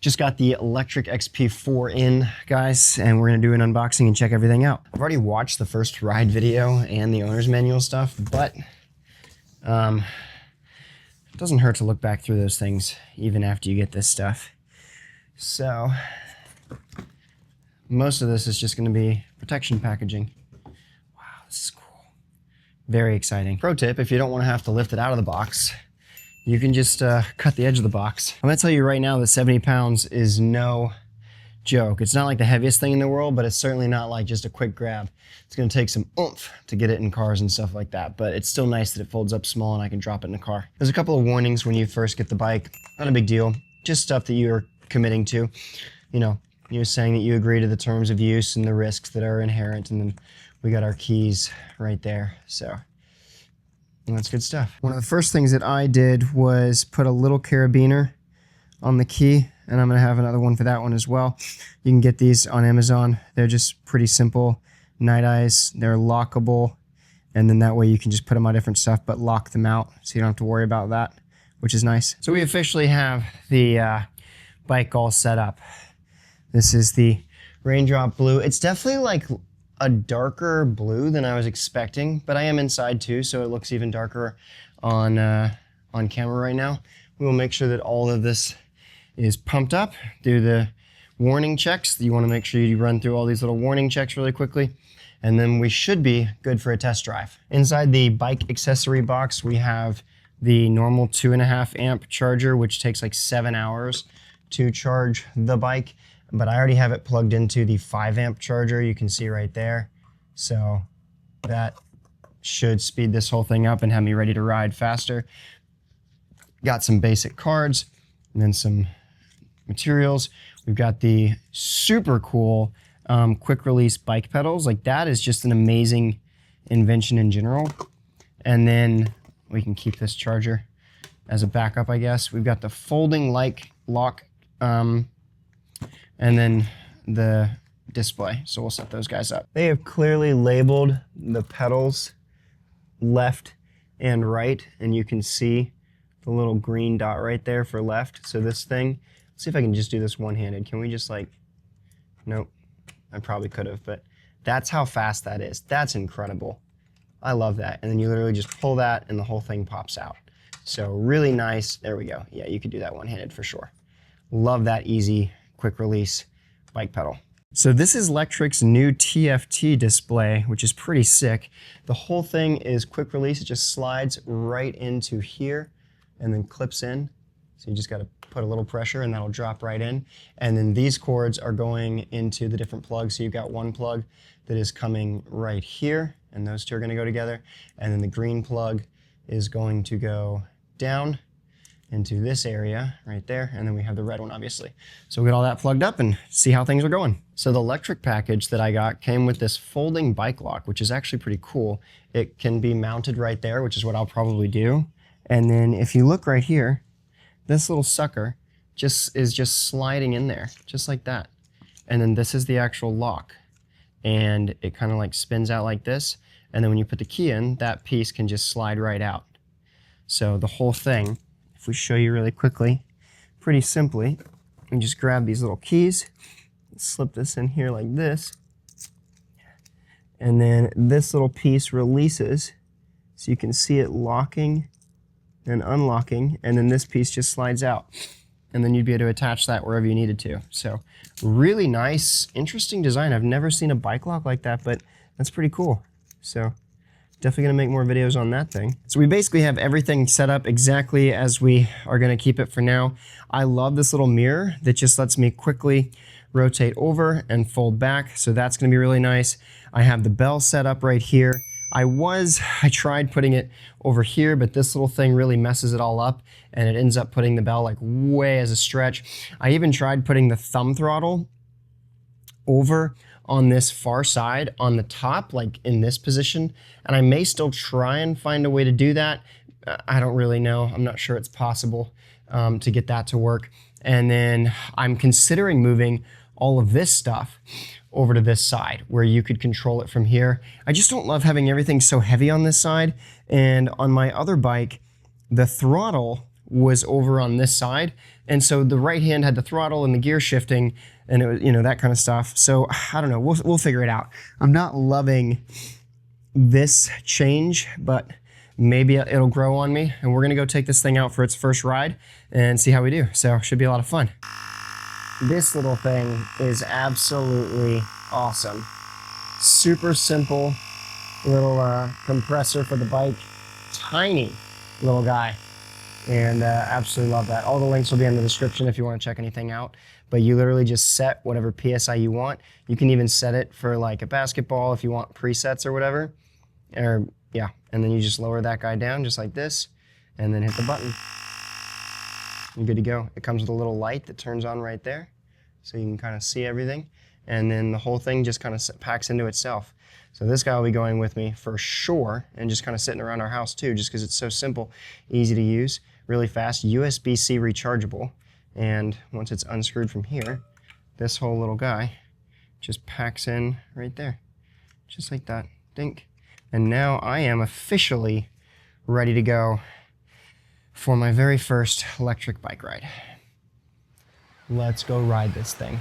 Just got the Lectric XP 4 in, guys, and we're gonna do an unboxing and check everything out. I've already watched the first ride video and the owner's manual stuff, but it doesn't hurt to look back through those things even after you get this stuff. So most of this is just gonna be protection packaging. Wow, this is cool. Very exciting. Pro tip, if you don't wanna have to lift it out of the box, you can just cut the edge of the box. I'm gonna tell you right now that 70 pounds is no joke. It's not like the heaviest thing in the world, but it's certainly not like just a quick grab. It's gonna take some oomph to get it in cars and stuff like that, but it's still nice that it folds up small and I can drop it in the car. There's a couple of warnings when you first get the bike. Not a big deal, just stuff that you're committing to. You know, you're saying that you agree to the terms of use and the risks that are inherent, and then we got our keys right there, so. And that's good stuff. One of the first things that I did was put a little carabiner on the key, and I'm gonna have another one for that one as well. You can get these on Amazon. They're just pretty simple night eyes. They're lockable, and then that way you can just put them on different stuff, but lock them out so you don't have to worry about that, which is nice. So we officially have the bike all set up. This is the Raindrop Blue. It's definitely like a darker blue than I was expecting, but I am inside too, so it looks even darker on camera right now. We will make sure that all of this is pumped up, do the warning checks. You want to make sure you run through all these little warning checks really quickly, and then we should be good for a test drive. Inside the bike accessory box, we have the normal 2.5 amp charger, which takes like 7 hours to charge the bike. But I already have it plugged into the 5 amp charger, you can see right there. So that should speed this whole thing up and have me ready to ride faster. Got some basic cards and then some materials. We've got the super cool quick release bike pedals. Like, that is just an amazing invention in general. And then we can keep this charger as a backup, I guess. We've got the folding lock and then the display. So we'll set those guys up. They have clearly labeled the pedals left and right, and you can see the little green dot right there for left. So this thing, let's see if I can just do this one-handed. Can we just like, nope, I probably could have, but that's how fast that is. That's incredible. I love that. And then you literally just pull that and the whole thing pops out. So really nice. There we go. Yeah, you could do that one-handed for sure. Love that easy quick release bike pedal. So this is Lectric's new TFT display, which is pretty sick. The whole thing is quick release. It just slides right into here and then clips in. So you just got to put a little pressure and that'll drop right in. And then these cords are going into the different plugs. So you've got one plug that is coming right here, and those two are going to go together. And then the green plug is going to go down into this area right there, and then we have the red one, obviously. So we'll get all that plugged up and see how things are going. So the Lectric package that I got came with this folding bike lock, which is actually pretty cool. It can be mounted right there, which is what I'll probably do. And then if you look right here, this little sucker is just sliding in there, just like that. And then this is the actual lock. And it kind of like spins out like this. And then when you put the key in, that piece can just slide right out. So the whole thing, if we show you really quickly, pretty simply, you just grab these little keys, slip this in here like this, and then this little piece releases, so you can see it locking and unlocking, and then this piece just slides out. And then you'd be able to attach that wherever you needed to. So really nice, interesting design. I've never seen a bike lock like that, but that's pretty cool. So definitely gonna make more videos on that thing. So we basically have everything set up exactly as we are gonna keep it for now. I love this little mirror that just lets me quickly rotate over and fold back. So that's gonna be really nice. I have the bell set up right here. I tried putting it over here, but this little thing really messes it all up and it ends up putting the bell like way as a stretch. I even tried putting the thumb throttle over on this far side on the top, like in this position, and I may still try and find a way to do that. I don't really know. I'm not sure it's possible to get that to work. And then I'm considering moving all of this stuff over to this side where you could control it from here. I just don't love having everything so heavy on this side. And on my other bike, the throttle was over on this side And so the right hand had the throttle and the gear shifting, and it was, you know, that kind of stuff. So I don't know, we'll figure it out. I'm not loving this change, but maybe it'll grow on me, and we're gonna go take this thing out for its first ride and see how we do. So it should be a lot of fun. This little thing is absolutely awesome. Super simple little compressor for the bike. Tiny little guy. And absolutely love that. All the links will be in the description if you want to check anything out. But you literally just set whatever PSI you want. You can even set it for like a basketball if you want presets or whatever. Or yeah, and then you just lower that guy down just like this, and then hit the button. You're good to go. It comes with a little light that turns on right there, so you can kind of see everything. And then the whole thing just kind of packs into itself. So this guy will be going with me for sure, and just kind of sitting around our house too, just because it's so simple, easy to use, really fast, USB-C rechargeable. And once it's unscrewed from here, this whole little guy just packs in right there, just like that, dink. And now I am officially ready to go for my very first electric bike ride. Let's go ride this thing.